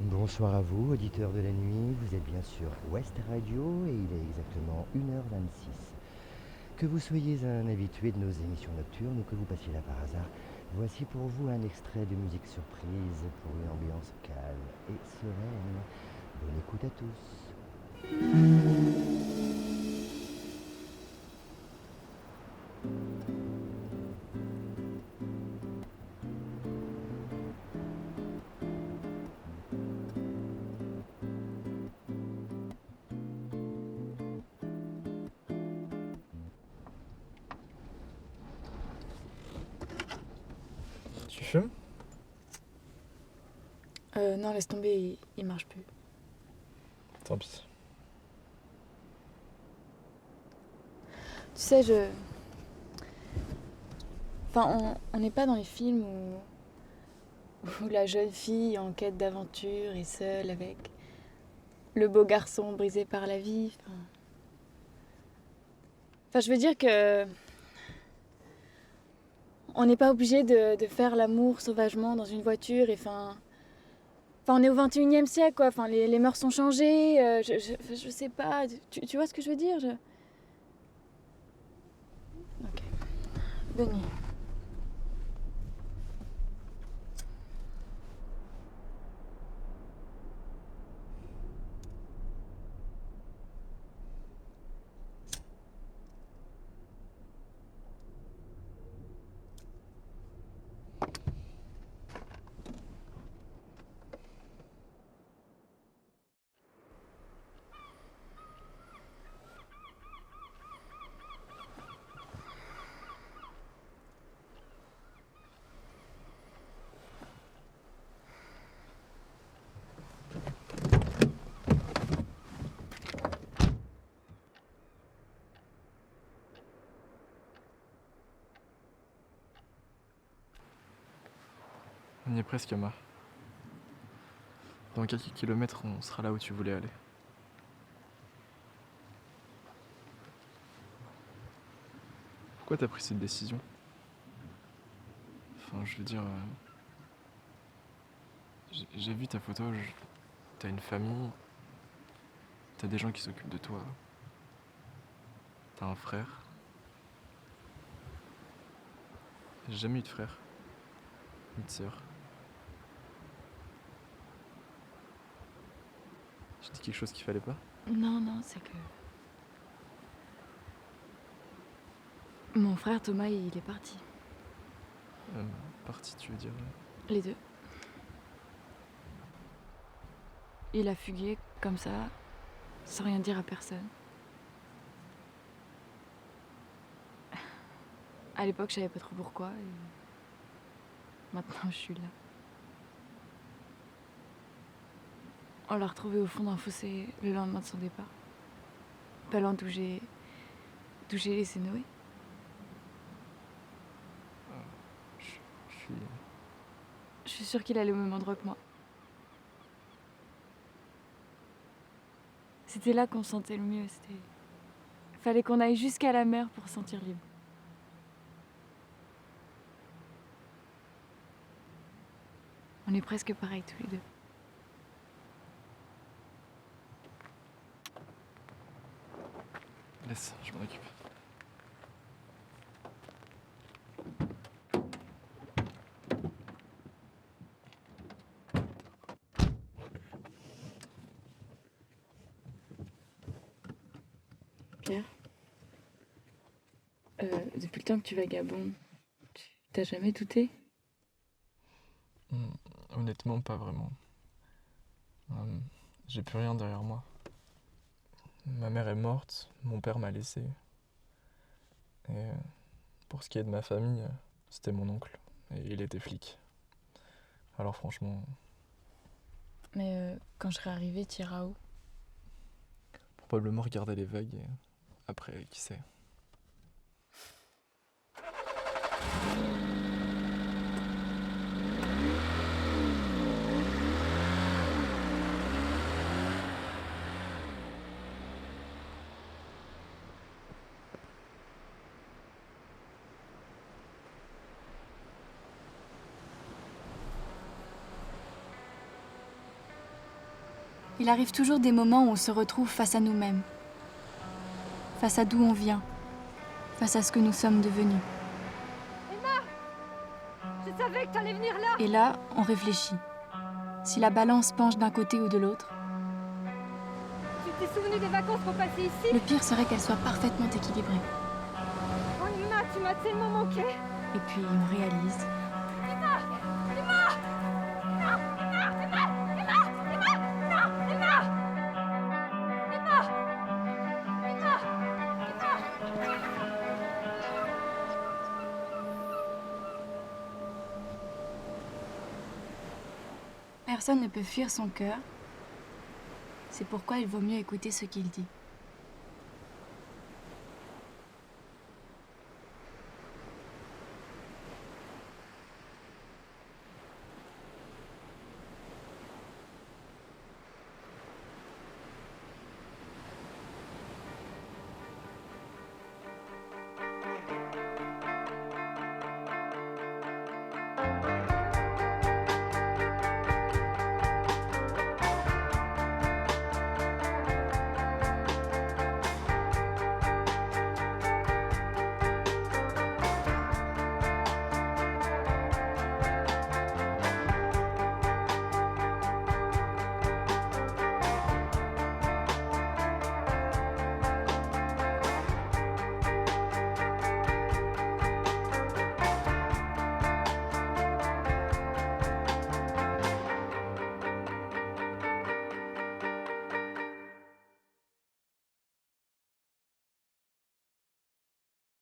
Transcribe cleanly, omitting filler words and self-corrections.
Bonsoir à vous, auditeurs de la nuit. Vous êtes bien sûr West Radio et il est exactement 1h26. Que vous soyez un habitué de nos émissions nocturnes ou que vous passiez là par hasard, voici pour vous un extrait de musique surprise pour une ambiance calme et sereine. Bonne écoute à tous. Tu fumes? Non, laisse tomber, il marche plus. Tant pis. Tu sais, Enfin, on n'est pas dans les films où la jeune fille en quête d'aventure est seule avec le beau garçon brisé par la vie. Enfin, je veux dire que on n'est pas obligé de faire l'amour sauvagement dans une voiture. On est au 21e siècle, quoi. Enfin, les mœurs sont changées. Je sais pas. Tu vois ce que je veux dire Ok. Bonne nuit. On y est presque, Ma. Dans quelques kilomètres, on sera là où tu voulais aller. Pourquoi t'as pris cette décision? Enfin, je veux dire... j'ai vu ta photo, t'as une famille, t'as des gens qui s'occupent de toi, t'as un frère. J'ai jamais eu de frère, ni de sœur. J'ai dit quelque chose qu'il fallait pas? Non, non, c'est que... Mon frère Thomas, il est parti. Parti, tu veux dire? Les deux. Il a fugué comme ça, sans rien dire à personne. À l'époque, je savais pas trop pourquoi. Et maintenant, je suis là. On l'a retrouvé au fond d'un fossé le lendemain de son départ. Pas loin d'où j'ai laissé Noé. Je suis... Je suis sûre qu'il allait au même endroit que moi. C'était là qu'on se sentait le mieux. Fallait qu'on aille jusqu'à la mer pour se sentir libre. On est presque pareils tous les deux. Laisse, je m'en occupe. Pierre, depuis le temps que tu vagabondes, t'as jamais douté? Honnêtement, pas vraiment. J'ai plus rien derrière moi. Ma mère est morte, mon père m'a laissé. Et pour ce qui est de ma famille, c'était mon oncle. Et il était flic. Alors franchement, Mais quand je serai arrivée, tu iras où? probablement regarder les vagues et après, qui sait. Il arrive toujours des moments où on se retrouve face à nous-mêmes, face à d'où on vient, face à ce que nous sommes devenus. Je savais que t'allais venir là. Et là, on réfléchit. Si la balance penche d'un côté ou de l'autre, Tu t'es souvenu des vacances qu'on passait ici? le pire serait qu'elle soit parfaitement équilibrée. Oh Emma, tu m'as tellement manqué. Et puis on réalise personne ne peut fuir son cœur. C'est pourquoi il vaut mieux écouter ce qu'il dit.